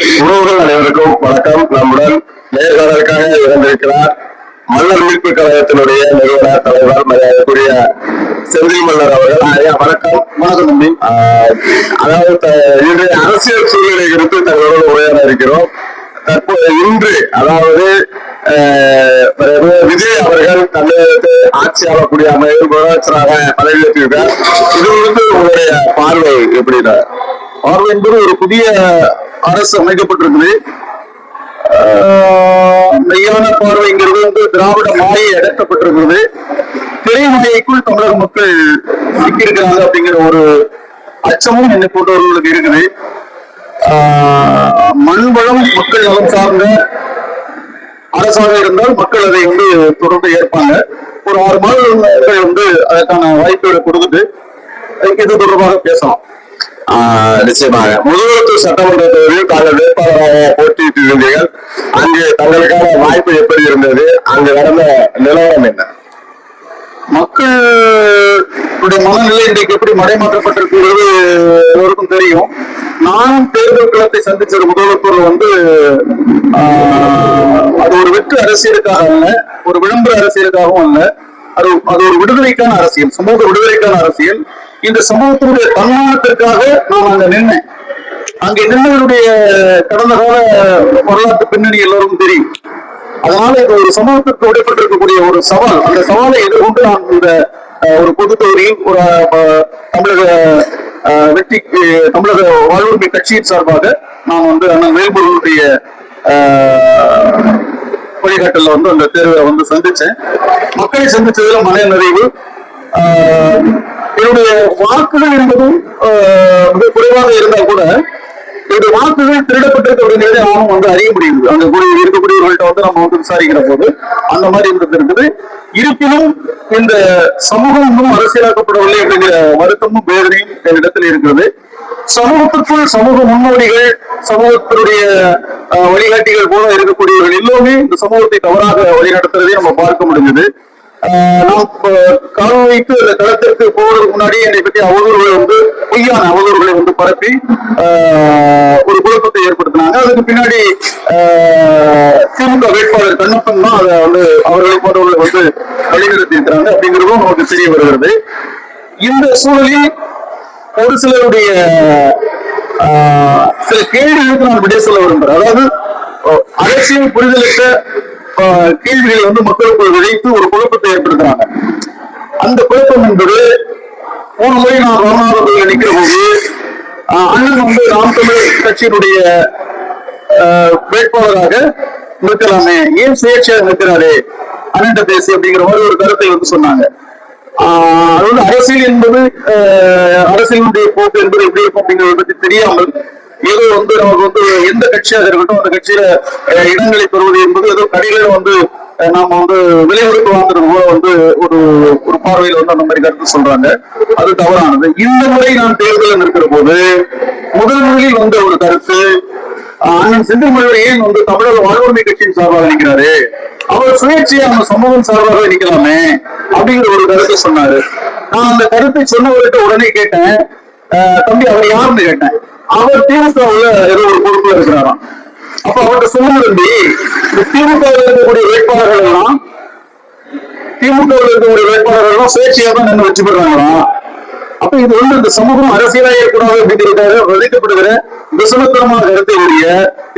உறவுகள் அனைவருக்கும் வணக்கம். நம்முடன் நேர்காணலுக்காக இருந்திருக்கிறார் மன்னர் மீட்பு கழகத்தினுடைய நிறுவனர் தலைவர் மரியாதைக்குரிய செந்தில் மன்னர் அவர்கள். வணக்கம். வணக்கம் தம்பி. அதாவது இன்றைய அரசியல் சூழ்நிலை குறித்து தங்களோடு உரையாட இருக்கிறோம். தற்போது இன்று அதாவது விஜய் அவர்கள் தமிழகத்தை ஆட்சி ஆளக்கூடிய அமைப்பில் முதலமைச்சராக பதவியேற்றிருக்கார். இது வந்து உங்களுடைய பார்வை எப்படின்னா? பார்வை என்பது ஒரு புதிய அரசு அமைக்கப்பட்டிருக்குது. மெய்யான பார்வைங்கிறது வந்து திராவிட மாயை அடக்கப்பட்டிருக்கிறது. திரைமலைக்குள் தமிழக மக்கள் சிக்கியிருக்கிறாங்க அப்படிங்கிற ஒரு அச்சமும் என்னை போன்றவர்களுக்கு இருக்குது. மண்வளம் மக்கள் நலம் சார்ந்த அரசாக இருந்தால் மக்கள் அதை வந்து தொடர்ந்து ஏற்பாங்க. ஒரு 6 மாதங்கள் வந்து அதற்கான வாய்ப்புகளை கொடுத்துட்டு இது தொடர்பாக பேசலாம். நிச்சயமாக முதல்வர் சட்டமன்ற தேர்தலில் தாங்கள் வேட்பாளராக போட்டியிட்டு இருந்தீர்கள். அங்கு தங்களுக்கான வாய்ப்பு எப்படி இருந்தது? அங்கு நடந்த நிலவரம் என்ன? மக்களுடைய மனநிலை இன்றைக்கு எப்படி மடைமாற்றப்பட்டிருக்கிறது எல்லோருக்கும் தெரியும். நானும் தேர்தல் களத்தை சந்திச்ச முதல்வர்கள் வந்து அது ஒரு வெற்று அரசியலுக்காக அல்ல, ஒரு விளம்பர அரசியலுக்காகவும் அல்ல. அது ஒரு விடுதலைக்கான அரசியல், சமூக விடுதலைக்கான அரசியல். இந்த சமூகத்தினுடைய தன்மானத்திற்காக நான் அங்க நின்னேன். அங்கே நின்னவருடைய கடந்த கால வரலாற்று பின்னணி எல்லோருக்கும் தெரியும். அதனால இது ஒரு சமூகத்திற்கு விடப்பட்டிருக்கக்கூடிய ஒரு சவால். அந்த சவாலை எதிர்கொண்டு நான் இந்த ஒரு பொது தொகுதியில் ஒரு தமிழக வாழ்வுரிமை கட்சியின் சார்பாக நான் வந்து அண்ணன் வேல்முருகனுடைய வழிகாட்டல வந்து அந்த தேர்வை வந்து சந்திச்சேன். மக்களை சந்திச்சதுல மன நிறைவு. என்னுடைய வாக்குகள் என்பதும் மிக குறைவாக இருந்தால் கூட என்னுடைய வாக்குகள் திருடப்பட்டிருக்க அப்படிங்கிறத நானும் வந்து அறிய முடியுது. அந்த இருக்கக்கூடியவர்கள்ட்ட வந்து நம்ம வந்து விசாரிக்கிற போது அந்த மாதிரி இருக்குது. இருப்பினும் இந்த சமூகம் இன்னும் அரசியலாக்கப்படவில்லை அப்படிங்கிற வருத்தமும் வேதனையும் என்னிடத்தில் இருக்கிறது. சமூகத்திற்குள் சமூக முன்னோடிகள், சமூகத்தினுடைய வழிகாட்டிகள் போல இருக்கக்கூடியவர்கள் எல்லோருமே இந்த சமூகத்தை தவறாக வழிநடத்துறதை நம்ம பார்க்க முடிஞ்சது. நாம் கால் வைத்து அந்த களத்திற்கு போவதற்கு முன்னாடி என்னை பற்றி அவதூறுகளை வந்து பொய்யான அவதூறுகளை வந்து பரப்பி ஒரு குழப்பத்தை ஏற்படுத்தினாங்க. அதுக்கு பின்னாடி திமுக வேட்பாளர் கண்ணப்பன் தான் அதை வந்து அவர்களை போன்றவர்களை வந்து வழிநடத்தி இருக்கிறாங்க அப்படிங்கிறதும் நமக்கு தெரிய வருகிறது. இந்த சூழலில் ஒரு சிலருடைய சில கேள்விகளுக்கு நான் விடை சொல்ல விரும்புகிறேன். அதாவது அரசியல் புரிதலுக்கு கேள்விகளை வந்து மக்களுக்குள் விதைத்து ஒரு குழப்பத்தை ஏற்படுத்துறாங்க. அந்த குழப்பம் என்பது போன முறை நான் ராமநாதபுரத்தில் நிற்கிற போது அண்ணன் வந்து நாம் தமிழர் கட்சியினுடைய வேட்பாளராக நிற்கலாமே, ஏன் சுயேட்சையாக நிற்கிறாரு அண்ணன் பேசி அப்படிங்கிற மாதிரி ஒரு கருத்தை வந்து சொன்னாங்க. அது வந்து அரசியல் என்பது அரசியலுடைய போக்கு என்பது எப்படி இருக்கும் அப்படிங்கிறத பற்றி தெரியாமல் ஏதோ வந்து நமக்கு வந்து எந்த கட்சியாக இருக்கட்டும் அந்த கட்சியில இடங்களை பெறுவது என்பது ஏதோ கடைகளை வந்து நாம வந்து விலை கொடுத்து வாங்குறது போல வந்து ஒரு ஒரு பார்வையில வந்து அந்த மாதிரி கருத்து சொல்றாங்க. அது தவறானது. இந்த முறை நான் தேர்தலில் இருக்கிற போது முதலில் வந்த ஒரு கருத்து, அண்ணன் செந்தில் மன்னர் ஏன் வந்து தமிழக வாழ்வுரிமை கட்சியின் சார்பாக நிற்கிறாரு, அவர் சுயேட்சையா நம்ம சமூகம் சார்பாக நிக்கலாமே அப்படிங்கிற ஒரு கருத்தை சொன்னாரு. நான் அந்த கருத்தை சொன்னவர்கிட்ட உடனே கேட்டேன், தம்பி அவர் யாருன்னு கேட்டேன். அவர் திமுகவுல ஏதோ ஒரு பொறுப்புல இருக்கிறாராம். அப்ப அவர்கிட்ட சொல்லுங்க தம்பி, இந்த திமுகவில் இருக்கக்கூடிய வேட்பாளர்கள் எல்லாம் சுயேட்சையா தான் நின்று வச்சு பெறாங்களா? அப்ப இது வந்து இந்த சமூகம் அரசியலாக கூடாது அப்படிங்கிறதுக்காக விதைக்கப்படுகிற விசனத்தனமான கருத்தை உடைய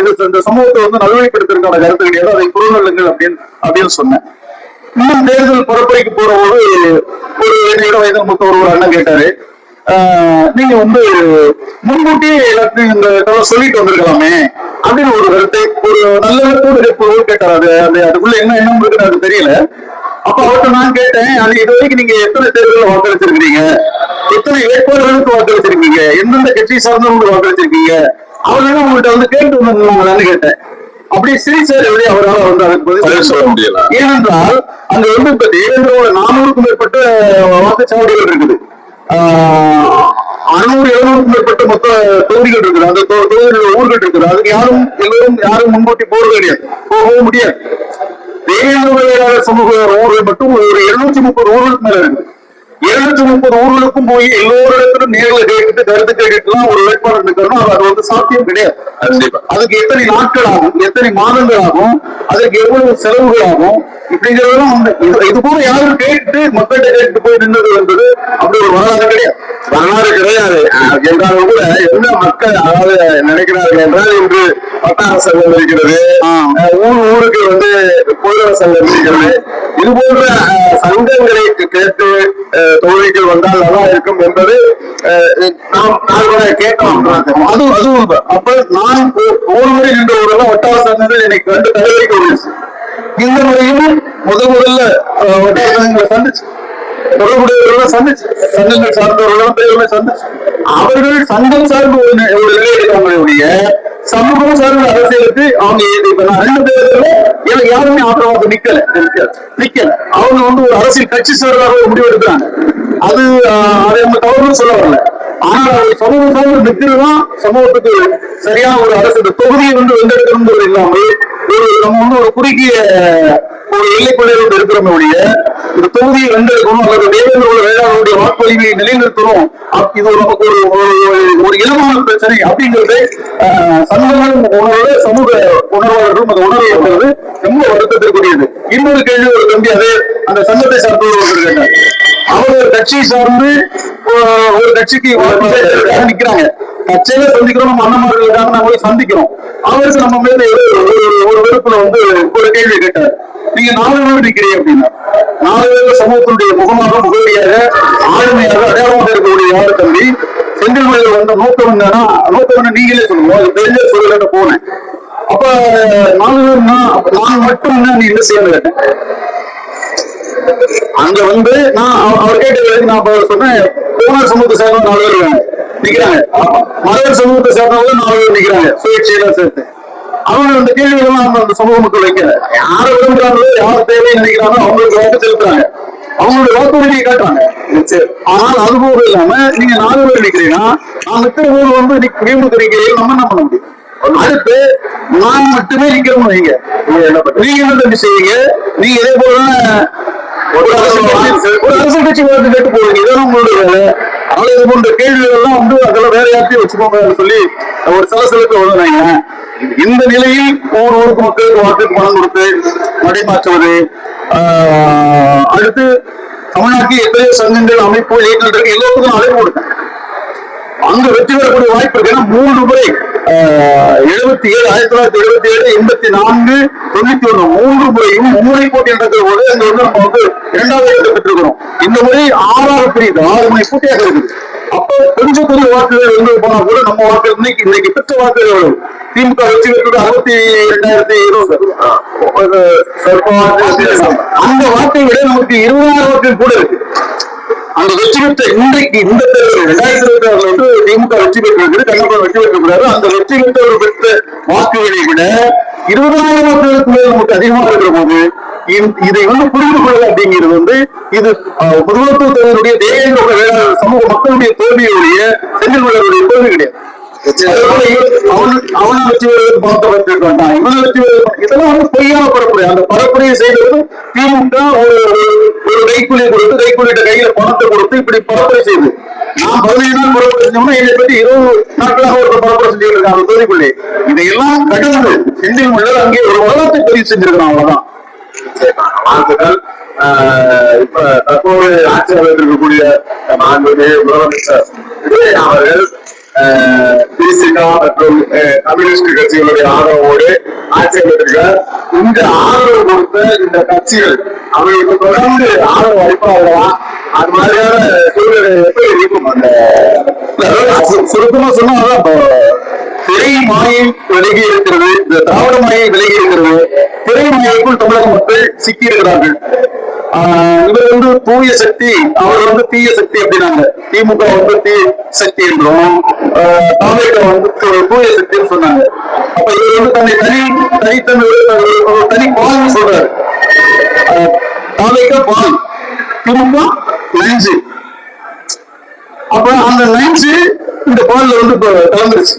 இந்த சமூகத்தை வந்து நல்வழிப்படுத்துறதுக்கான கருத்து கிடையாது. அதை புறநல்லுங்கள் அப்படின்னு சொன்னேன். இன்னும் தேர்தல் பரப்புரைக்கு போற போது ஒரு 7 வயது மூத்த ஒரு அண்ணன் கேட்டாரு, நீங்க வந்து முன்கூட்டியே எல்லாத்தையும் இந்த சொல்லிட்டு வந்திருக்கலாமே அப்படின்னு ஒரு கருத்தை ஒரு நல்ல கேட்டாரு. அதுக்குள்ள என்ன உங்களுக்கு எனக்கு தெரியல. அப்ப அவர்கிட்ட நான் கேட்டேன், அது இது வரைக்கும் நீங்க எத்தனை தேர்தலில் வாக்களிச்சிருக்கீங்க, எத்தனை வேட்பாளர்களுக்கு வாக்களிச்சிருக்கீங்க, எந்தெந்த கட்சி சார்ந்தவங்களுக்கு வாக்களிச்சிருக்கீங்க, அவர்கள் உங்கள்கிட்ட வந்து கேட்டு வந்தாங்கன்னு கேட்டேன். அப்படியே சிரிச்சார். அவரால் வந்து அதுக்கு பதில் சொல்ல முடியல. ஏனென்றால் அங்க வந்து இப்ப தேவேந்திரோட 400க்கும் மேற்பட்ட வாக்குச்சாவடிகள் இருக்குது. 600-700க்கும் மேற்பட்ட மொத்த தொகுதிகள் இருக்குது. அந்த தொகுதியில் ஊர்கள் இருக்குது. அதுக்கு யாரும் முன்கூட்டி போறது கிடையாது, போகவும் முடியாது. தேவேந்திர சமூக ஊர்கள் மட்டும் ஒரு 730 ஊர்களுக்கு மேல இருக்கு. 230 ஊர்களுக்கும் போய் எல்லோரிடத்திலும் நேர்ல கேட்டு கருத்து கேட்டுலாம் ஒரு வேட்பாளர் இருக்கணும். அது வந்து சாத்தியம் கிடையாது. அதுக்கு எத்தனை நாட்கள் ஆகும், எத்தனை மாதங்கள் ஆகும், அதுக்கு எவ்வளவு செலவுகள் ஆகும் இப்படிங்கிறதெல்லாம் வந்து இது போல யாரும் கேட்டு மக்கள்கிட்ட கேட்டு போய் நின்றது என்பது அப்படி ஒரு வரலாறு கிடையாது. வரலாறு கிடையாது என்றாலும் கூட என்ன மக்கள் அதாவது நினைக்கிறார்கள் என்றால் இன்று வட்டார சங்கம் இருக்கிறது, ஊருக்கு வந்து பொதுநல சங்கம் இருக்கிறது. இது போன்ற சங்கங்களை கேட்டு தொழில்கள் வந்தால் நல்லா இருக்கும் என்பது நாம் கேட்டோம். அதுவும் அப்ப நான் ஒரு முறை நின்ற ஒரு வட்டார சங்கங்கள் எனக்கு 2 தலைவர்கள் இந்த முறையும் முதல்ல வட்டார சங்கங்களை சந்திச்சு தொடர்புடையவர்களும் சந்திச்சு சங்கங்கள் சார்ந்தவர்களும் சந்திச்சு அவர்கள் சங்கம் சார்ந்து ஒரு நிலை எடுக்காமலுடைய சமூகம் சார்ந்த அரசியலுக்கு அவங்க இப்ப நான் 2 பேர்ல எனக்கு யாருமே ஆதரவாக நிக்கல. அவங்க வந்து ஒரு அரசியல் கட்சி சார்பாக ஒரு முடிவு எடுக்கிறாங்க. அதை நம்ம தவறு சொல்ல வரல. ஆனால் அவர் சமூகம் சார்ந்து நிற்கிறதுதான் சமூகத்துக்கு சரியான ஒரு அரசு. தொகுதியை வந்து வென்றெடுக்கணும் இல்லாமல் நம்ம வந்து ஒரு குறுகிய ஒரு எல்லைக்குள்ளே இருக்கிறவங்களுடைய இந்த தொகுதியை வென்றெடுக்கணும் அல்லது தேவேந்திர வேளாண்மையுடைய வாக்குவலிமையை நிலைநிறுத்தணும். இது நமக்கு ஒரு இலமான பிரச்சனை அப்படிங்கிறது சங்கங்கள் உணர்வு சமூக உணர்வாளர்களும் அந்த உணர்வு என்பது ரொம்ப வருத்தத்திற்குரியது. இன்னொரு கேள்வி ஒரு தம்பி அதே அந்த சங்கத்தை சார்ந்தவர் ஒருத்தர் கேட்டார். அவர் கட்சியை சார்ந்து ஒரு கட்சிக்கு நிக்கிறாங்க. கட்சியில சந்திக்கிறோம், நம்ம அண்ணமார்களுக்காக நம்ம போய் சந்திக்கிறோம். அவருக்கு நம்ம மேல ஒரு வெறுப்புல வந்து ஒரு கேள்வி கேட்டார். நீங்க 4 பேர் நிக்கிறீங்க அப்படின்னா 4 பேர் சமூகத்தினுடைய முகமாக முகவரியாக ஆளுமையாக அடையாளமாக இருக்கக்கூடிய யாரு தம்பி செந்தில் மலையில வந்த நோக்கம் என்னன்னா நோக்கம் நீங்களே சொல்லுவோம். அது தெரிஞ்ச சொல்ல போனேன். அப்ப 4 பேர்னா நான் மட்டும் நீ என்ன செய்யணும் கேட்டேன். அங்க வந்து நான் அவர் கேட்டதுக்கு நான் சொன்னேன், கோனார் சமூகத்தை சேர்ந்த 4 பேர் நிக்கிறாங்க, மலையர் சமூகத்தை சேர்ந்தவங்க 4 பேர் நிக்கிறாங்க சுயேட்சையெல்லாம் சேர்த்து. அவங்க அந்த கேள்விகள்லாம் அந்த சமூக மக்கள் வைக்கல. யாரை விரும்புறாங்களோ யார் தேவைன்னு நினைக்கிறாங்களோ அவங்களுக்கு வாக்கு செலுத்துறாங்க, அவங்களுடைய வாக்குறுதியை காட்டுறாங்க. ஆனால் அது போக இல்லாம நீங்க 4 பேர் நிக்கிறீங்கன்னா நான் நிக்கிற போது வந்து திமுக நிக்கிறீங்க நம்ம என்ன பண்ண முடியும்? அடுத்து நான் மட்டுமே நிக்கிறோம் வைங்க, நீங்க என்ன தம்பி செய்வீங்க? நீங்க இதே போல ஒரு அரசியல் கட்சி கேட்டு போவீங்க. இதெல்லாம் உங்களுடைய வேலை. அதனால இது போன்ற கேள்விகள் எல்லாம் வந்து அதெல்லாம் வேற யார்த்தையும் வச்சுக்கோங்க சொல்லி ஒரு சலசலப்பு வருவாங்க. இந்த நிலையில் ஊருக்கு மக்களுக்கு வாக்குக்கு பணம் கொடுத்து நடைமாற்றுவது, அடுத்து தமிழ்நாட்டில் எத்தனையோ சங்கங்கள் அமைப்பு இயக்கங்கள் எல்லோருக்கும் அழைப்பு கொடுத்தேன். அங்க வெற்றி பெறக்கூடிய வாய்ப்பு இருக்கு. ஏன்னா 3 முறை 77 1977 84 91 3 முறையும் மும்முறை போட்டி நடக்கிற போது அங்க வந்து நம்ம வந்து 2வது இடத்தை பெற்றிருக்கிறோம். இந்த முறை 6வது பிரிவு 6 முறை போட்டியாக இருக்குது. அப்போ கொஞ்சம் வாக்குகள் வந்து போனா கூட நம்ம வாக்குகள் இன்னைக்கு பெற்ற வாக்குகள் எவ்வளவு? திமுக வெற்றி பெற்றது 62,2020 அந்த வாக்கை விட நமக்கு 20,000 வாக்குகள் கூட இருக்கு. அந்த வெற்றி பெற்ற இன்றைக்கு இந்த 2026 வந்து திமுக வெற்றி பெற்றிருக்கிறது, கண்டிப்பா வெற்றி பெற்றிருக்கிறாரு. அந்த வெற்றி பெற்றவர் பெற்ற வாக்குகளை விட 20,000 வாக்குகளுக்கு மேல் நமக்கு அதிகமாக இருக்கிற போது இதை வந்து புரிந்து கொள்வது அப்படிங்கிறது வந்து இது முதல்வத்துவத்தினுடைய தேவேந்திர வேளாண் சமூக மக்களுடைய தோல்வியுடைய செந்தில் மலருடைய தோல்வி கிடையாது. அவனை வெற்றி பெறுவது பார்க்க வச்சிருக்கான், இவனை வெற்றி பெறுவது இதெல்லாம் வந்து பொய்யான பரப்புரை. அந்த பரப்புரையை செய்வது திமுக ஒரு கைக்கூலியை கொடுத்து கைக்கூலிட்ட கையில பணத்தை கொடுத்து இப்படி பரப்புரை செய்யுது. நான் 15 நாள் பரப்புரை செஞ்சோம்னா என்னை பற்றி 20 நாட்களாக ஒரு பரப்புரை செஞ்சுட்டு இருக்காங்க அந்த தொகுதிக்குள்ளே. இதையெல்லாம் கடந்து செந்தில் மலர் அங்கே ஒரு வரலாற்றை பதிவு செஞ்சிருக்கிறான். அவ்வளவுதான். வாழ்த்துக்கள். இப்ப தற்போது ஆட்சியாக இருக்கக்கூடிய மாண்புமிகு முதலமைச்சர் விஜய் அவர்கள் திமுக மற்றும் கம்யூனிஸ்ட் கட்சிகளுடைய ஆதரவோடு ஆட்சி அமைத்திருக்கிறார். இந்த ஆதரவு கொடுத்த இந்த கட்சிகள் அவர்களுக்கு தொடர்ந்து ஆதரவு அளிப்பார்களா? அது மாதிரியான சூழ்நிலை எப்படி இருக்கும்? அந்த சுருக்கமா சொன்னா திரை மாயை விலகி இருக்கிறது, இந்த திராவிட மாயை விலகி இருக்கிறது. திரை மாயைக்குள் தமிழக மக்கள் சிக்கி இருக்கிறார்கள். இவர் வந்து தூய சக்தி, அவர் வந்து தீய சக்தி அப்படின்னாங்க. திமுக வந்து தீய சக்தி என்றும் தமிழக வந்து தூய சக்தின்னு சொன்னாங்க. அப்ப இவர் வந்து தனித்தன்மை தனி பால் சொல்றாரு. தமிழக பால், திமுக நஞ்சு. அப்ப அந்த நஞ்சு இந்த பால்ல வந்து கலந்துருச்சு.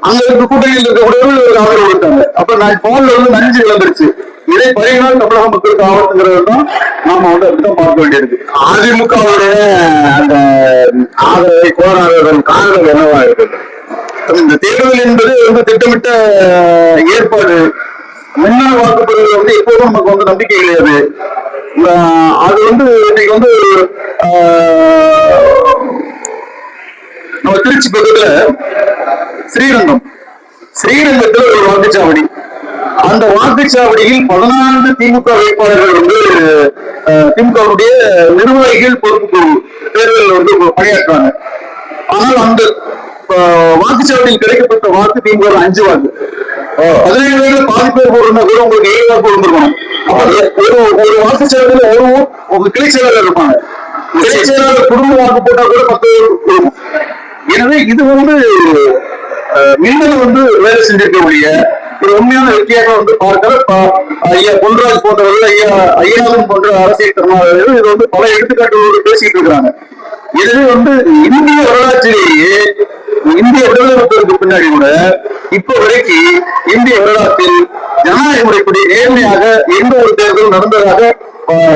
அங்க இருக்க கூட்டணியில் இருக்கக்கூடியவர்கள் ஒரு ஆதரவு கொடுத்தாங்க. அப்ப பால்ல வந்து நஞ்சு கலந்துருச்சு. இதை பழகினால் தமிழக மக்களுக்கு ஆபத்துங்கிறது தான் நாம வந்து அப்படிதான் பார்க்க வேண்டியிருக்கு. அதிமுகவுடைய அந்த ஆதரவை கோராததன் காரணம் என்னவா இருக்கு? இந்த தேர்தல் என்பது வந்து திட்டமிட்ட ஏற்பாடு. மின்னணு வாக்குப்பதிவு வந்து எப்போதும் நமக்கு வந்து நம்பிக்கை கிடையாது. அது வந்து இன்னைக்கு வந்து நம்ம திருச்சி பக்கத்துல ஸ்ரீரங்கத்துல ஒரு வாக்குச்சாவடி. அந்த வாக்குச்சாவடியில் 14 திமுக வேட்பாளர்கள் வந்து திமுகவுடைய நிர்வாகிகள் பொறுப்பு தேர்தலில் வந்து பணியாற்றுறாங்க. ஆனால் அந்த வாக்குச்சாவடியில் கிடைக்கப்பட்ட வாக்கு திமுக 5 வாக்கு. 17 பேர் பாதி பேர் போடுறா கூட உங்களுக்கு 7 வாக்கு கொடுத்துருக்கணும். ஒரு வாக்குச்சாவடியில் ஒரு கிளை செயலாளர் இருப்பாங்க. கிளை செயலாளர் குடும்ப வாக்கு போட்டா கூட 10 இருக்கும். எனவே இது வந்து மின்னணு வந்து வேலை செஞ்சிருக்கக்கூடிய ஒரு உண்மையான வெற்றியாக வந்து பார்க்கல. ஐயா பொன்ராஜ் போன்றவர்கள், ஐயா ஐயநாதன் போன்ற அரசியல் திறனாளர்கள் இது வந்து பல எடுத்துக்காட்டுகளோடு பேசிட்டு இருக்கிறாங்க. எனவே வந்து இந்திய வரலாற்றிலேயே இந்திய விடுதலைக்கு பின்னாடி கூட இப்ப வரைக்கும் இந்திய வரலாற்றில் ஜனநாயக முறைப்படி நேர்மையாக எந்த ஒரு தேர்தலும் நடந்ததாக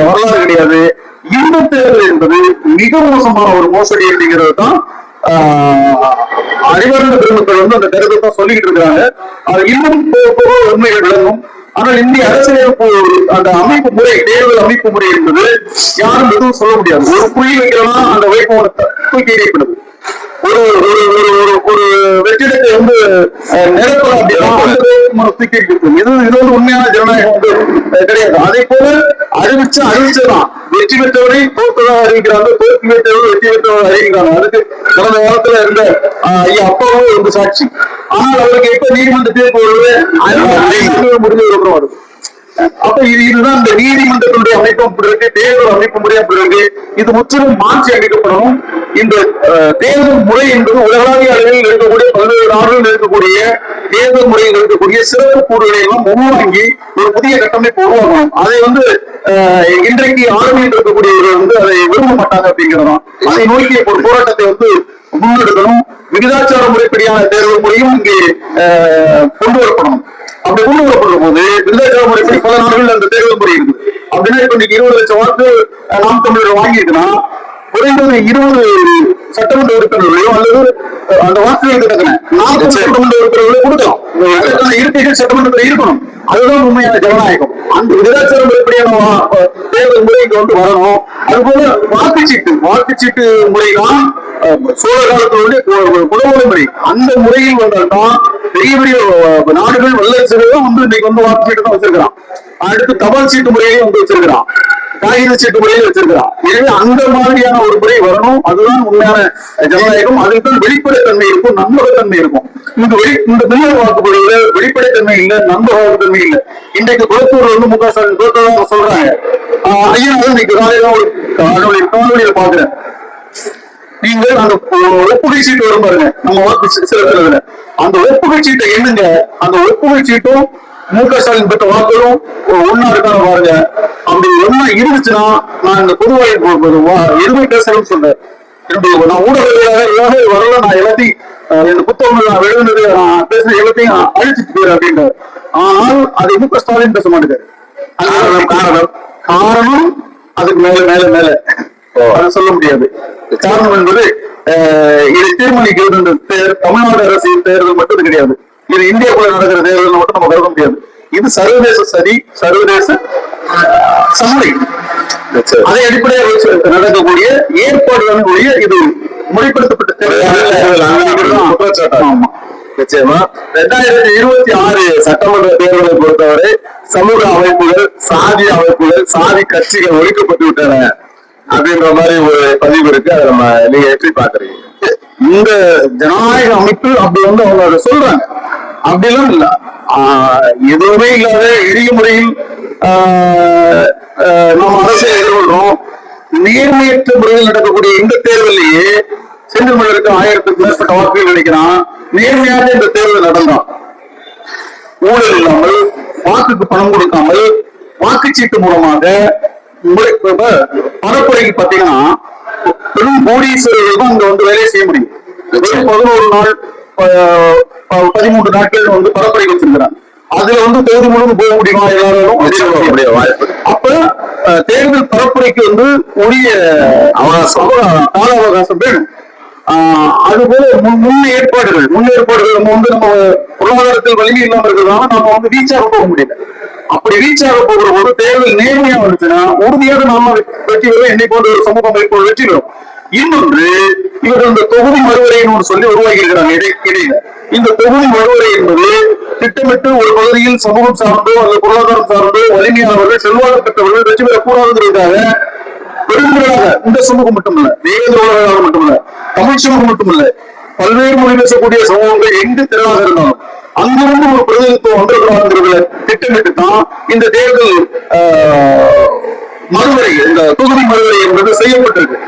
வரலாறு கிடையாது. இந்த தேர்தல் என்பது மிக மோசமான ஒரு மோசடி அப்படிங்கிறது தான் அறிவார்ந்த பெருமக்கள் வந்து அந்த கருத்தை தான் சொல்லிக்கிட்டு இருக்காங்க. அது இன்னும் உண்மைகள் விளங்கும். ஆனால் இந்திய அரசியலமைப்பு அந்த அமைப்பு முறை, தேர்தல் அமைப்பு முறை என்பது யாரும் எதுவும் சொல்ல முடியாது. ஒரு புள்ளி வைக்கிறோம்னா அந்த வேட்பாளர் தூக்கி எறியப்படுது. ஒரு வெற்றிடத்தை வந்து நிரப்பலாம் அப்படின்னா தூக்கி எறிக்கிறது. இது வந்து உண்மையான ஜனநாயகம் வந்து கிடையாது. அதே போல அறிவிச்சதான் வெற்றி பெற்றவரை தோற்றதாக அறிவிக்கிறாங்க, தோல்வி பெற்றவரை வெற்றி பெற்றவரை அறிவிக்கிறாங்க. அதுக்கு கடந்த காலத்துல இருந்த ஐயா அப்பாவும் வந்து சாட்சி. ஆனால் அவருக்கு எப்ப நீதிமன்ற தீர்ப்பு வருவது முடிஞ்சதுக்கு அப்புறம் வருது. அப்ப இதுதான் இந்த நீதிமன்றத்தினுடைய அமைப்பு அப்படி இருக்கு, தேர்தல் அமைப்பு முறை அப்படி இருக்கு. இது முற்றிலும் மாற்றி அமைக்கப்படணும். இந்த தேர்தல் முறை என்பது உலகளாவிய அளவில் இருக்கக்கூடிய 17 நாடுகளில் இருக்கக்கூடிய தேர்தல் முறையில் இருக்கக்கூடிய சிறப்பு கூறுகளை எல்லாம் உள்வாங்கி ஒரு புதிய கட்டமைப்பு உருவாக்கணும். அதை வந்து இன்றைக்கு ஆளுமையில் இருக்கக்கூடியவர்கள் வந்து அதை விரும்ப மாட்டாங்க அப்படிங்கிறதான். அதை நோக்கிய ஒரு போராட்டத்தை வந்து முன்னெடுக்கணும். விகிதாச்சார முறைப்படியான தேர்தல் முறையும் இங்கே கொண்டு வரப்படணும். அப்படி கொண்டு வரப்படுற போது விகிதாச்சார முறைப்படி பல நாடுகள் அந்த தேர்தல் முறை இருக்குது. அப்படின்னா இப்ப இன்னைக்கு 20 லட்சம் வாக்கு நாம் தமிழர் வாங்கியிருக்குன்னா குறைந்தது 20 சட்டமன்ற உறுப்பினர்களையோ அல்லது அந்த வாக்குகள் கிடக்கின 40 சட்டமன்ற உறுப்பினர்களையும் கொடுக்கலாம். அதற்கான இருக்கைகள் சட்டமன்றத்தில் இருக்கணும். அதுதான் உண்மையான ஜனநாயகம். அந்த விகிதாச்சார முறைப்படியான தேர்தல் முறைக்கு வந்து வரணும். அதுபோல வாக்குச்சீட்டு முறைதான் சோழ காலத்தினுடைய குலமுறை முறை. அந்த முறையில் வந்தால்தான் பெரிய பெரிய நாடுகள் வல்லரசுகளும் வந்து இன்னைக்கு வந்து வாக்குச்சீட்டு தான் வச்சிருக்கிறான். அடுத்து தபால் சீட்டு முறையையும் வந்து வச்சிருக்கிறான், காகித சீட்டு முறையை வச்சிருக்கிறான். எனவே அந்த மாதிரியான ஒரு முறை வரணும். அதுதான் உண்மையான ஜனநாயகம். அதுக்கு தான் வெளிப்படைத்தன்மை இருக்கும், நம்பகத்தன்மை இருக்கும். இந்த மின்னணு வாக்குப்பதிவுல வெளிப்படைத்தன்மை இல்லை, நம்பகத்தன்மை இல்லை. இன்றைக்கு குளத்தூர் வந்து முக ஸ்டாலின் தோற்றதாக சொல்றாங்க. ஐயா இன்னைக்கு காலையில ஒரு காணொலியில பாக்குறேன். நீங்கள் அந்த ஒப்புகை சீட்டு வரும் பாருங்க, நம்ம வாக்கு செலுத்துறதுல அந்த ஒப்புகை சீட்டை எண்ணுங்க. அந்த ஒப்புகை சீட்டும் முக ஸ்டாலின் பெற்ற வாக்குகளும் ஒன்னா இருக்கான பாருங்க. அப்படி ஒன்னா இருந்துச்சுன்னா நான் இந்த பொதுவாக எதுவுமே பேசணும்னு சொல்றேன். நான் ஊடகங்களாக வரல, நான் எல்லாத்தையும் இந்த புத்தகங்கள் நான் எழுதுனது நான் பேசுற எல்லாத்தையும் அழிச்சிட்டு போயிரு அப்படின்றார். ஆனால் அதை முக ஸ்டாலின் பேச மாட்டேங்காரு. காரணம் அதுக்கு மேல அதை சொல்ல முடியாது. காரணம் என்பது இதை தீர்மானிக்கிறது இந்த தமிழ்நாடு அரசியல் தேர்தல் மட்டும் கிடையாது. இது இந்தியாவுக்குள்ள நடக்கிற தேர்தல் மட்டும் நம்ம கருத முடியாது. இது சர்வதேச சர்வதேச சமூக அதை அடிப்படையாக வச்சு நடக்கக்கூடிய ஏற்பாடுகளுடைய இது முறைப்படுத்தப்பட்ட தேர்தல். நிச்சயமா 2026 சட்டமன்ற தேர்தலை பொறுத்தவரை சமூக அமைப்புகள், சாதி அமைப்புகள், சாதி கட்சிகள் ஒழிக்கப்பட்டு விட்டன அப்படின்ற மாதிரி ஒரு பதிவு இருக்கு. அதை நம்ம நீங்க எப்படி பாக்குறீங்க? இந்த ஜனநாயக அமைப்பு அப்படி வந்து அவங்க அதை சொல்றாங்க. அப்படிலாம் இல்ல, எதுவுமே இல்லாத எளிய முறையில் நம்ம அரசை எதிர்கொள்றோம். நேர்மையற்ற முறையில் நடக்கக்கூடிய இந்த தேர்தலையே செந்தில் மலருக்கு 1000க்கு மேற்பட்ட வாக்குகள் கிடைக்கிறான். நேர்மையாக இந்த தேர்தல் நடந்தான், ஊழல் இல்லாமல், வாக்குக்கு பணம் கொடுக்காமல், வாக்குச்சீட்டு மூலமாக பரப்புரைக்கு பாத்தீங்கன்னா பெரும் கோடீஸ்வரர்கள் தான் அங்க வந்து வேலையை செய்ய முடியும். 11 நாள் 13 நாட்கள் வந்து பரப்புரைக்கு வச்சிருக்கிறாங்க. அதுல வந்து தொகுதி முழுவதும் போக முடியுமா எல்லாரும் வாய்ப்பு. அப்ப தேர்தல் பரப்புரைக்கு வந்து உரிய கால அவகாசம் வேணும். அதுபோல முன் ஏற்பாடுகள் நம்ம வந்து நம்ம பொருளாதாரத்தில் வலிமை இல்லாம இருக்கிறதுனால நம்ம வந்து ரீச்சாக போக முடியல. அப்படி ரீச்சாக போகிற போது தேர்தல் நேர்மையா வந்துச்சுன்னா உறுதியாக நாம வெற்றி பெறும். என்னை போன்ற ஒரு சமூக அமைப்பு வெற்றி பெறும். இன்னொன்று, இவர்கள் இந்த தொகுதி மறுவரைன்னு சொல்லி உருவாக்கி இருக்கிறாங்க இடையில. இந்த தொகுதி மறுவரை என்பது திட்டமிட்டு ஒரு பகுதியில் சமூகம் சார்ந்தோ அல்லது பொருளாதாரம் சார்ந்தோ வலிமையானவர்கள் செல்வாக்கு பெற்றவர்கள் வெற்றி பெறக்கூடாதுங்கிறதுக்காக பெரும்பாலாக இந்த சமூகம் மட்டுமல்ல, தேவேந்திர உலகம் மட்டுமல்ல, தமிழ் சமூகம் மட்டுமல்ல, பல்வேறு மொழி பேசக்கூடிய சமூகங்கள் எங்கு திரளாக இருந்தாலும் அங்கிருந்து ஒரு பிரதிநிதித்துவம் வந்திருக்கிறாங்கிறதுல திட்டமிட்டு தான் இந்த தேர்தல் மறுவரை, இந்த தொகுதி மறுவரை என்பது செய்யப்பட்டிருக்கு.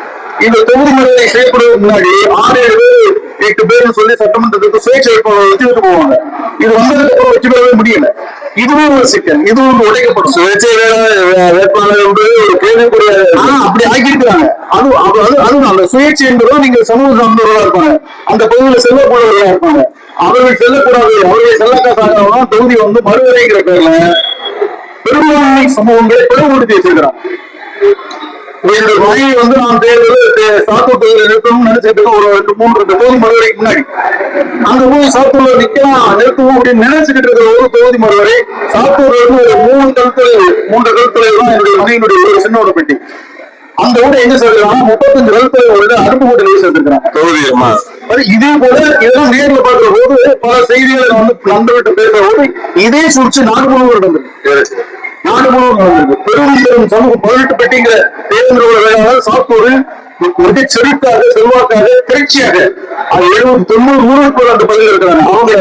இந்த தொகுதி மறுவரை செய்யப்படுவதற்கு முன்னாடி 6-8 பேர் சொல்லி சட்டமன்றத்துக்கு சுயேட்சை வேட்பாளர் வச்சுட்டு போவாங்க. இது வந்ததுக்கு அப்புறம் வச்சு பெறவே முடியல. இதுவும் ஒரு சிக்கல், இதுவும் வந்து உடைக்கப்படும். சுயேட்சை வேட்பாளர் என்பது ஒரு கேள்விக்குரிய அப்படி ஆக்கியிருக்கிறாங்க. அதுதான் அந்த சுயேட்சை என்பதும் நீங்க சமூக சார்ந்தவர்களா இருப்பாங்க, அந்த பகுதியில செல்லக்கூடியவர்களா இருப்பாங்க. அவர்கள் செல்லக்கூடாது, அவருடைய செல்லக்காசாக தொகுதி வந்து மறுவரைங்கிற பேர்ல பெரும்பான்மை சமூகங்களை பிளவுபடுத்தி வச்சிருக்கிறாங்க. என்னுடைய மனைவி வந்து நான் தேர்தல் சாத்தூர் தொகுதியில் நிறுத்தணும்னு நினைச்சிட்டு ஒரு 3 தொகுதி மறுவரைக்கு முன்னாடி அங்க போய் சாத்தூர்ல நிக்கலாம் நிறுத்தவும் அப்படின்னு நினைச்சுக்கிட்டு இருக்கிற ஒரு தொகுதி மறுவரை சாத்தூர்ல இருந்து ஒரு 3 கழுத்தொலைவு தான் என்னுடைய மனைவியினுடைய ஒரு சின்ன ஒரு பெட்டி. அந்த ஊரை எங்க சேர்க்கிறாங்க, 35 கழுத்தொலைவு அருப்பு கோட்டையில சேர்த்திருக்கிறாங்க தொகுதி. இதே போல இதெல்லாம் நேர்ல பார்க்கிற போது பல செய்திகளை வந்து நண்பர்கிட்ட பேசுற போது இதே சூழ்ச்சி நாடு முழுவதும் நடந்தது. பெரும் சமூக 18 பெட்டிங்கிற தேர்தல் வேளாளர் சாத்தூரில் மிக செழிப்பாக செல்வாக்காக திரட்சியாக 70-90 அந்த பகுதியில் இருக்கிறாங்க. அவங்க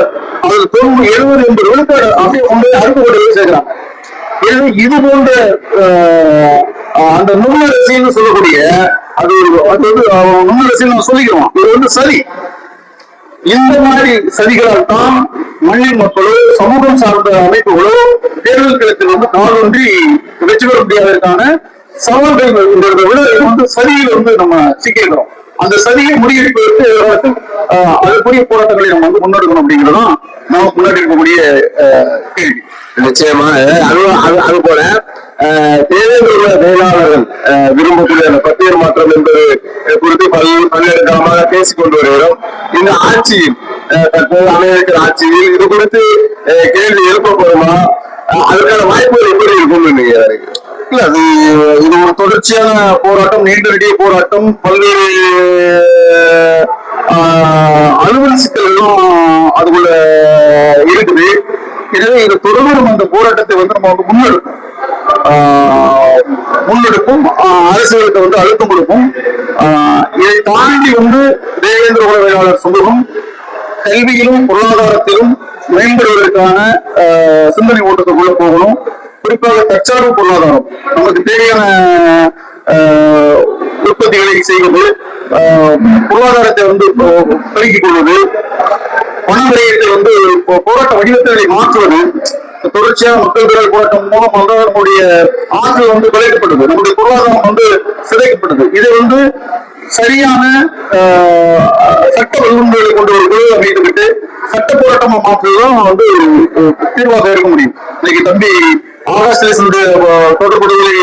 அதுல 70-80 விழுக்காடு அப்படியே அறுப்பு கொண்டு சேர்க்கிறாங்க. இது போன்ற அந்த நுண்ணரசின்னு சொல்லக்கூடிய அது வந்து நுண்ணரசின்னு நம்ம சொல்லிக்கிறோம். இது வந்து சரி. இந்த மாதிரி சதிகளால் தான் மண்ணின் மக்களோ சமூகம் சார்ந்த அமைப்புகளோ தேர்தல் களத்தில் வந்து காலொன்றி வெற்றி பெற முடியாததற்கான சவால்கள் வந்து சதியில் வந்து நம்ம சிக்கிறோம். அந்த சதியை முறியடிப்பதற்கு அதற்குரிய போராட்டங்களை நம்ம வந்து முன்னெடுக்கணும் அப்படிங்கிறதும் நமக்கு முன்னாடி இருக்கக்கூடிய கேள்வி. நிச்சயமா அது போல தேவேந்திர வேளாளர்கள் விரும்பக்கூடிய அந்த பட்டியல் மாற்றம் என்பது குறித்து பல்வேறு காலமாக பேசிக் கொண்டு வருகிறோம். இந்த ஆட்சியில் தற்போது அமைந்திருக்கிற ஆட்சியில் இது குறித்து கேள்வி எழுப்பப்படுமா, அதற்கான வாய்ப்புகள் எப்படி இருக்கும் நீங்க? இல்ல, இது ஒரு தொடர்ச்சியான போராட்டம், நீண்ட நெடிய போராட்டம், பல்வேறு அலுவல் சிக்கல்களும் அதுக்குள்ள இருக்குது. எனவே இது தொடர்ந்து நம்ம அந்த போராட்டத்தை வந்து நம்ம வந்து முன்னெடுக்கும் அரசுகளுக்கு வந்து அழுத்தம் கொடுக்கும். இதை தாண்டி வந்து தேவேந்திர குல வேளாளர் சமூகம் கல்வியிலும் பொருளாதாரத்திலும் மேம்படுவதற்கான சிந்தனை ஓட்டத்துக்குள்ள போகணும். குறிப்பாக தற்சார்பு பொருளாதாரம், நமக்கு தேவையான உற்பத்திகளை செய்வது, பொருளாதாரத்தை வந்து பெருக்கிக் கொள்வது, பண விரயத்தை வந்து போராட்ட வடிவத்தை மாற்றுவது, தொடர்ச்சியாக மக்கள் திரள் போராட்டம் மூலம் நம்முடைய ஆற்றல் வந்து குறைக்கப்படுது, நம்முடைய பொருளாதாரம் வந்து சிதைக்கப்படுது. இதை வந்து சரியான சட்ட ஒழுங்குகளை கொண்டு ஒரு குழு அமைத்துக்கிட்டு சட்ட போராட்டமா மாற்றுவதுதான் வந்து தீர்வாக இருக்க முடியும். இன்னைக்கு தம்பி ஆகாஷ்டைய தொடர்புகளை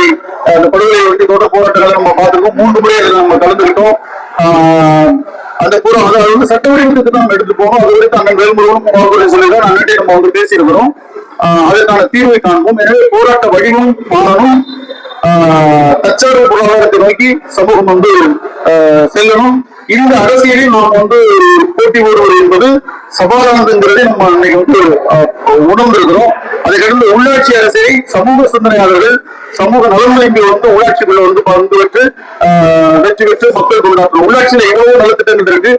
அந்த படுகொலை ஒட்டி தொடர் போராட்டங்களை நம்ம பார்த்துருக்கோம். 3 முறை அதில் நம்ம கலந்துக்கிட்டோம். அந்த அது வந்து சட்ட வடிவத்துக்கு தான் நம்ம எடுத்துட்டு போகணும். அது வரைக்கும் அண்ணன் வேல்முருகனும் சொல்லிதான் அண்ணன் நம்ம வந்து பேசியிருக்கிறோம். அதற்கான தீர்வை காண்போம். எனவே போராட்ட வடிவம் மாறணும். தற்சார்பு பொருளாதாரத்தை நோக்கி சமூகம் வந்து செல்லணும். இந்த அரசியலில் நாம் வந்து போட்டி போடுவது என்பது சவாலானதுங்கிறதை நம்ம இன்னைக்கு வந்து உணர்ந்திருக்கிறோம். அதுக்கடுத்து உள்ளாட்சி அரசியலை சமூக சிந்தனையாளர்கள் சமூக நலன்களை வந்து உள்ளாட்சிக்குள்ள வந்து பங்கு பெற்று வெற்றி பெற்று மக்கள் கொண்டாடுறோம். உள்ளாட்சியில எவ்வளவு நலத்திட்டங்கள் இருக்கு.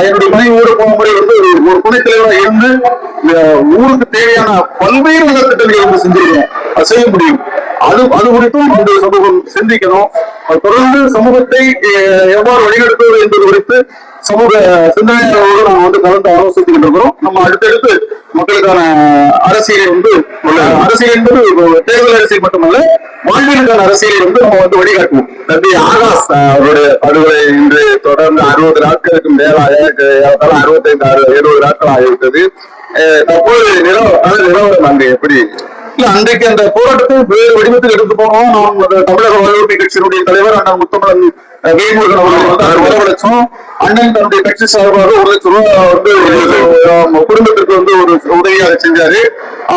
என்னுடைய மனைவி ஊருக்கு போன முறை வந்து ஒரு துணைத் தலைவராக இருந்து ஊருக்கு தேவையான பல்வேறு நலத்திட்டங்களை வந்து செஞ்சிருக்கோம். அது செய்ய முடியும். அது குறித்தும் இந்த சமூகம் சிந்திக்கணும். தொடர்ந்து சமூகத்தை எவ்வாறு வழிநடத்துவது என்பது குறித்து சமூக சிந்தனையாளர்களோடு நம்ம வந்து கலந்து ஆலோசித்துக்கிட்டு இருக்கிறோம். நம்ம அடுத்தடுத்து மக்களுக்கான அரசியலை வந்து அரசியல் என்பது தேர்தல் அரசியல் மட்டுமல்ல, வாழ்வியலுக்கான அரசியலை வந்து நம்ம வந்து வழிகாட்டுவோம். தம்பி ஆகாஷ் அவருடைய படுகொலை இன்று தொடர்ந்து 60 நாட்களுக்கு மேலாக 65-70 நாட்கள் ஆகிவிட்டது. தற்போது நிலவரம் அங்க எப்படி? இல்ல அன்றைக்கு அந்த போராட்டத்தை வேறு வடிவத்தில் எடுத்து போனோம். நாம் தமிழக வாழ்வுரிமை கட்சியினுடைய தலைவர் அண்ணன் முத்தமிழன் வேல்முருகன் அவர்கள் வந்து 1 லட்சம், அண்ணன் தன்னுடைய கட்சி சார்பாக 1 லட்சம் ரூபாய் வந்து குடும்பத்திற்கு வந்து ஒரு உதவியாக செஞ்சாரு.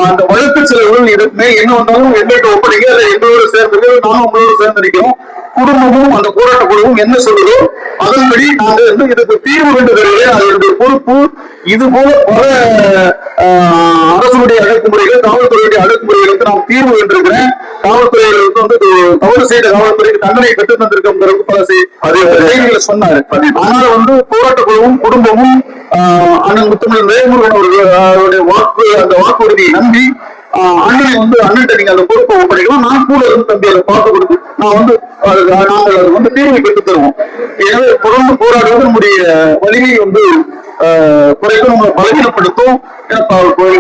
அந்த வழக்கு செலவுகள் இதுமே என்ன வந்தாலும் எங்களுக்கு ஒப்படைங்க, அதை எங்களோடு சேர்ந்து நானும் உங்களோடு சேர்ந்திருக்கிறோம். குடும்பமும் அந்த போராட்ட குழுவும் என்ன சொல்லுதோ அதன்படி நாங்க வந்து இதுக்கு தீர்வு கண்டுகிறேன். அதனுடைய பொறுப்பு இது போல பல அரசுடைய அடக்குமுறைகள், காவல்துறையுடைய அடக்குமுறைகளுக்கு நாம் தீர்வு கண்டிருக்கிறேன். காவல்துறைகளுக்கு வந்து தவறு செய்த காவல்துறைக்கு தண்டனை பெற்று தந்திருக்க பல செய்திகளை சொன்னாரு. அதனால வந்து போராட்ட குழுவும் குடும்பமும் அண்ணன் முத்தமிழ் வேல்முருகன் அவர்களுடைய அந்த வாக்குறுதியை நம்பி அண்ணனை வந்து அண்ணன் நீங்க அந்த பொறுப்பை ஒப்படைக்கலாம், நான் கூட இருந்து தம்பி அதை பார்த்து கொடுத்து நான் வந்து நாங்கள் அது வந்து தீர்வை பெற்று தருவோம். எனவே தொடர்ந்து போராடுவது நம்முடைய வலிமையை வந்து குறைக்கும், நம்மளை பலவீனப்படுத்தும்.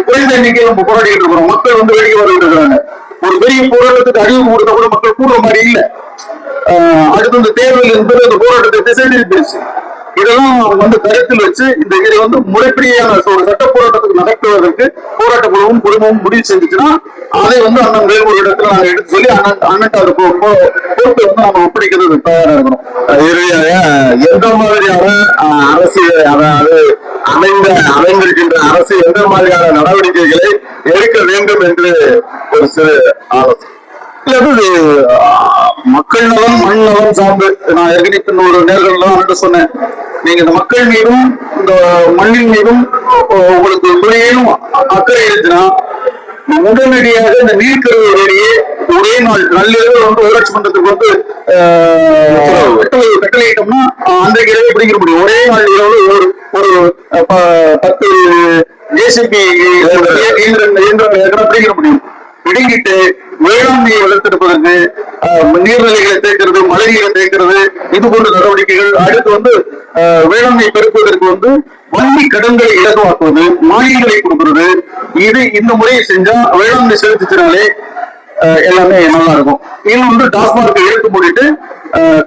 குறைந்த எண்ணிக்கையில் நம்ம போராடிட்டு இருக்கிறோம். மக்கள் வந்து வெளியே வந்துட்டு இருக்கிறாங்க. ஒரு பெரிய போராட்டத்துக்கு அறிவு கொடுத்தா கூட மக்கள் கூடுற மாதிரி இல்லை. அடுத்து இந்த தேர்தல் என்பது அந்த போராட்டத்தை திசை திருப்பிடுச்சு. இதெல்லாம் வந்து கருத்தில் வச்சு இதை வந்து முறைப்படியான ஒரு சட்ட போராட்டத்துக்கு நடத்துவதற்கு போராட்ட குழுவும் குடும்பமும் முடிவு செஞ்சுச்சுன்னா அதை வந்து அண்ணன் வேல்முருகன் இடத்துல நாங்கள் எடுத்து சொல்லி அண்ணன் அது பொறுப்பை வந்து நம்ம ஒப்படைக்கிறது தயாரா இருக்கணும். இறுதியாக எந்த மாதிரியான அரசியல், அதாவது அமைந்திருக்கின்ற அரசு எந்த மாதிரியான நடவடிக்கைகளை எடுக்க வேண்டும் என்று ஒரு சிறு ஆலோசனை? மக்கள் நலம் மண் நலம் சார்ந்து நான் ஏற்கனவே ஒரு நேர்காணல் சொன்னேன். நீங்க இந்த மக்கள் மீதும் இந்த மண்ணின் மீதும் உங்களுக்கு துறையிலும் அக்கறை இருந்துச்சுன்னா உடனடியாக இந்த நீர்க்கருவை ஏறியே ஒரே நாள் நள்ளிரவு வந்து ஊராட்சி மன்றத்துக்கு வந்து கட்டளையிட்டோம்னா அன்றைக்கு இரவு பிடிக்க முடியும். ஒரே நாள் இரவு ஒரு 10 ஜேசிபி இயந்திரங்கள் பிடிக்க முடியும். பிடிங்கிட்டு வேளாண்மையை வளர்த்தெடுப்பதற்கு நீர்நிலைகளை தேக்கிறது, மழை நீரை தேக்கிறது, இது போன்ற நடவடிக்கைகள். அடுத்து வந்து வேளாண்மை பெருக்குவதற்கு வந்து வங்கி கடன்களை இலகுவாக்குவது, மானியங்களை கொடுக்கிறது. இந்த முறையை செஞ்சா வேளாண்மை செலுத்தினாலே எல்லாமே நல்லா இருக்கும். இன்னும் வந்து டாஸ்மார்க்கை எடுத்து மூடிட்டு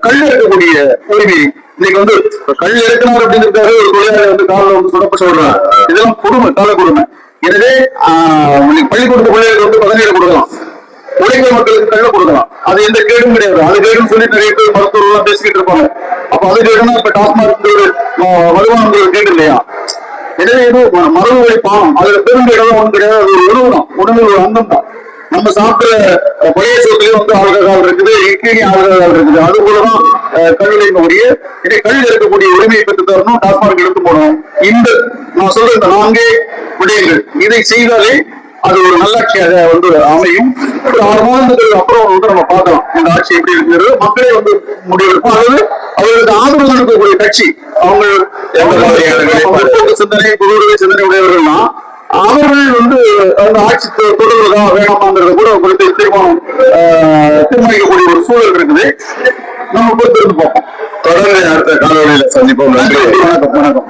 கல் இருக்கக்கூடிய உரிமை இன்னைக்கு வந்து கல் இறக்கினார் அப்படிங்கிறதுக்காக ஒரு தொழிலாளி வந்து காலில் வந்து சுடப்ப சொல்றாங்க. இதெல்லாம் கொடுமை, கால கொடுமை. எனவே பள்ளிக்கூடத்து பிள்ளைகளுக்கு வந்து பதவியை கொடுக்கலாம், உழைக்கிற மக்களுக்கு கல்ல கொடுக்கலாம். அது எந்த கேடும் கிடையாது. அது கேடுன்னு சொல்லி நிறைய பேர் மருத்துவர்கள் எல்லாம் பேசிக்கிட்டு இருப்பாங்க. அப்ப அது கேடுனா இப்ப டாஸ்மார்க் ஒரு வருமானம் கேடு இல்லையா? எனவே இது மரபு வழி பானம். அதுல பெருங்கேடம் ஒன்றும் கிடையாது. அது ஒரு உணவு தான், உணவில் ஒரு அங்கம் தான். நம்ம சாப்பிட்ற பழைய சோத்துலயும் வந்து ஆல்கஹால் இருக்குது, இட்லி ஆல்கஹால் இருக்குது. அது போலதான் கல்வியினுடைய கல்வி இருக்கக்கூடிய உரிமையை பெற்று தரணும், டாஸ்மார்க் எடுத்து போடணும். இந்த நான் சொல்ற இந்த 4 விடயங்கள் இதை செய்தாலே அது ஒரு நல்லாட்சியாக வந்து அமையும். ஒரு 6 மாதத்துக்கு அப்புறம் வந்து நம்ம பார்க்கலாம் இந்த ஆட்சி எப்படி இருக்கிறது. மக்களே வந்து முடிவெடுக்கும். அதாவது அவர்களுக்கு ஆதரவு இருக்கக்கூடிய கட்சி, அவங்க சிந்தனை பொருளுடைய சிந்தனை உடையவர்கள்னா அவர்கள் வந்து அந்த ஆட்சி தொடர்வதா வேணாமாங்கிறத கூட குறித்து தீர்மானிக்கக்கூடிய ஒரு சூழல் இருக்குது. நம்ம பொறுத்திருந்து பார்ப்போம். தொடர்ந்து அடுத்த காணொலியில சந்திப்போம். வணக்கம்.